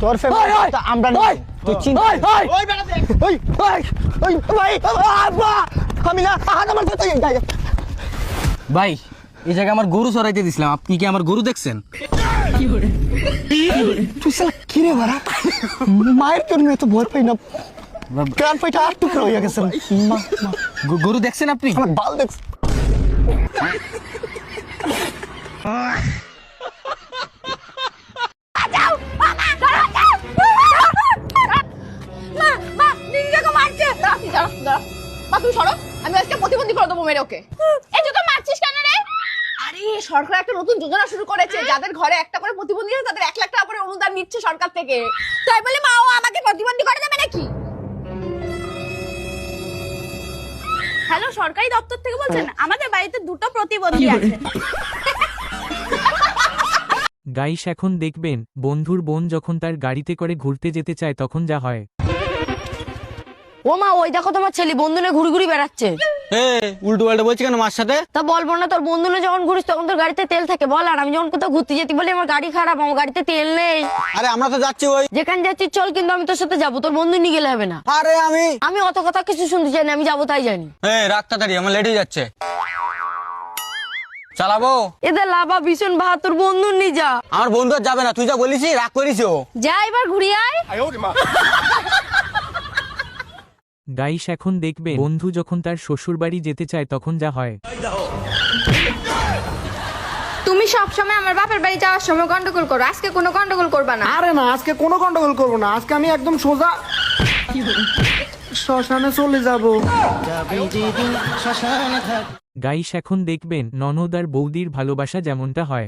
তোর ফ্যামিলি তো আমরা নই তুই চিন্তা ওই বেটা দে ওই ভাই আব্বা আমি না আমার সাথে যাই ভাই এই জায়গায় আমার গরু চড়াইতে দিছিলাম, আপনি কি আমার গরু দেখছেন? তুই শালা কি রে বাড়া মায়ের জন্য এত ভয় পাই না প্রাণ পাইটা আর টুকরা হয়ে গেছে মা গরু দেখছেন আপনি? আমার বাল দেখছ আমি আজকে প্রতিবন্ধী করে দেবো মেরে ওকে। এই যে তো মারছিস কেন রে? আরে সরকার একটা নতুন যোজনা শুরু করেছে, যাদের ঘরে একটা করে প্রতিবন্ধী আছে তাদের 1 লাখ টাকা করে অনুদান নিচ্ছে সরকার থেকে। তাই বলে মা ও আমাকে প্রতিবন্ধী করে দেবে নাকি? হ্যালো, সরকারি দপ্তর থেকে বলছেন? আমাদের বাড়িতে 2টো প্রতিবন্ধী আছে। গাইস এখন দেখবেন বন্ধুর বোন যখন তার গাড়িতে করে ঘুরতে যেতে চায় তখন যা হয়। ও মা, ওই দেখো তোমার ছেলে বন্ধু নিয়ে ঘুরি ঘুরি বেড়াচ্ছে। উল্টো পাল্টা বলছি কেন মার সাথে? তা বলবো না, তোর বন্ধু নিয়ে যখন ঘুরিস তখন তোর গাড়িতে তেল থাকে বল। আর আমি যখন কোথাও ঘুরতে যেতে বলি আমার গাড়ি খারাপ, আমার গাড়িতে তেল নেই। আরে আমরা তো যাচ্ছি ওই। যেখানে যাচ্ছিস চল, কিন্তু আমি তোর সাথে যাবো, তোর বন্ধু নিয়ে গেলে হবে না। আরে আমি অত কথা কিছু শুনতে চাই না, আমি যাবো তাই জানি। রাখ তাড়াতাড়ি, আমার লেট হয়ে যাচ্ছে। চালাবো? এদের লাভা ভীষণ ভা, তোর বন্ধু নিয়ে যা। আমার বন্ধু আর যাবে না, তুই যা বলিস রাগ করিস। যা এবার ঘুরিয়ে আয়। গাইস এখন দেখবেন বন্ধু যখন তার শ্বশুর বাড়ি যেতে চায় তখন যা হয়। তুমি সব সময় আমার বাপের বাড়ি যাওয়ার সময় গন্ডগোল করো, আজকে কোনো গন্ডগোল করবা না। আরে না, আজকে কোনো গন্ডগোল করবো না, আজকে আমি একদম সোজা শ্মশানে চলে যাব। গাইস এখন দেখবেন ননদ আর বৌদির ভালোবাসা যেমনটা হয়।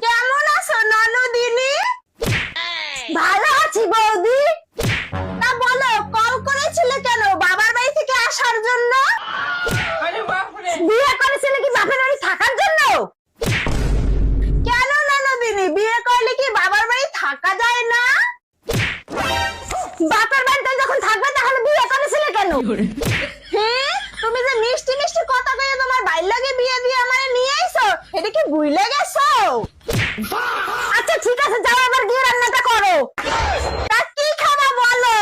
কেমন আছো ননদিনী? ভালো আছি বৌদি। তা বলো, কল করেছিলে কেন? বাবার বাড়ি থেকে আসার জন্য? বিয়ে করেছিলে কি বাপের বাড়ি থাকার জন্য? কেন ননদিনী, বিয়ে করলে কি বাবার বাড়ি থাকা যায় না? বাপের বাড়িতে যখন থাকবে তাহলে বিয়ে করেছিলে কেন? হ্যাঁ, তুমি যে মিষ্টি মিষ্টি কথা কয়ে তোমার বাইর লাগে বিয়ে দিয়ে আমারে নিয়ে আইছো, এটা কি ভুলে গেছো? আচ্ছা ঠিক আছে, যাও এবার গিয়ে রান্নাটা করো। তা কি খাবা বলো,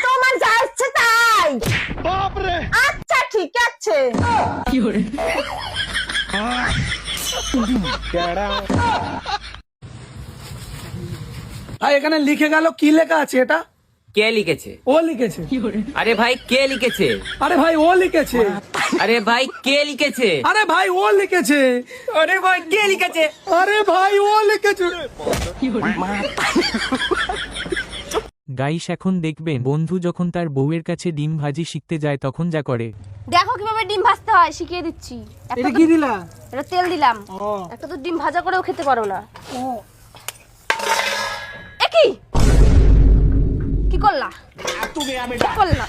তোমার যা ইচ্ছে তাই। আচ্ছা ঠিক আছে। এখানে লিখে গেল, কি লেখা আছে এটা? কে লিখেছে? ও লিখেছে। আরে ভাই কে লিখেছে? আরে ভাই ও লিখেছে। আরে ভাই কে লিখেছে? আরে ভাই ও লিখেছে। আরে ভাই কে লিখেছে? আরে ভাই ও লিখেছে। গাইস এখন দেখবেন বন্ধু যখন তার বউয়ের কাছে ডিম ভাজি শিখতে যায় তখন যা করে। দেখো কিভাবে ডিম ভাজতে হয়, শিখিয়ে দিচ্ছি। এটা কি দিলা? এটা তেল দিলাম। একটা তো ডিম ভাজা করেও খেতে পারো না। একই কি করলা? তুমি আমি করলা